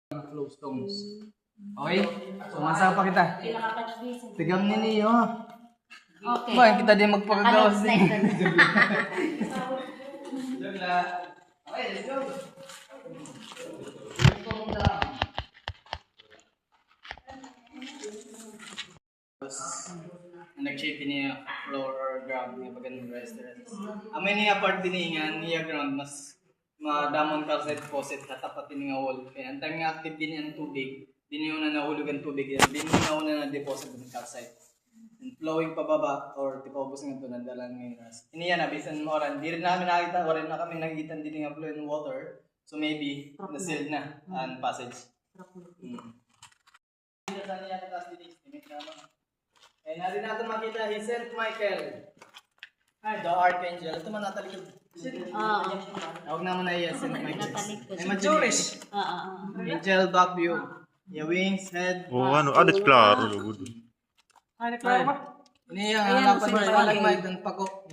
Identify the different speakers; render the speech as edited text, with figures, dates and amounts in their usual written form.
Speaker 1: Flow stones. Okay? So, masa pa kita. Tigam ni niyo.
Speaker 2: Okay.
Speaker 1: Ba, kita din magpagagawas din. Okay, let's go. Nag-shape niya floor or ground niya pag ng restaurant. Amay niya part din niya ground mas madamon calcite deposit katapatin nga wall. Kaya ang time nga active din ang tubig, din yung na nahulog ang tubig yan, din yung na na-deposit ng calcite. And flowing pababa or tipaubos nga ito ng dalang minerals. Iniyan na, bisan mo oran, di rin namin nakita, oran na kami nakikita din nga flow in water. So maybe, na-sealed na ang passage. Saan niya tatas din estimate naman. Eh, natin natin makita, si St. Michael. Ay, the Archangel. Ito man natalikod. Huwag naman na iya, St. Michael. Ay, majuris. Angel, back view. Yung wings, head.
Speaker 3: Oh, ano? Ah, that's klaro.
Speaker 1: Ay, naklaro ba? Ini yung hanapan ng palagmay ng pako.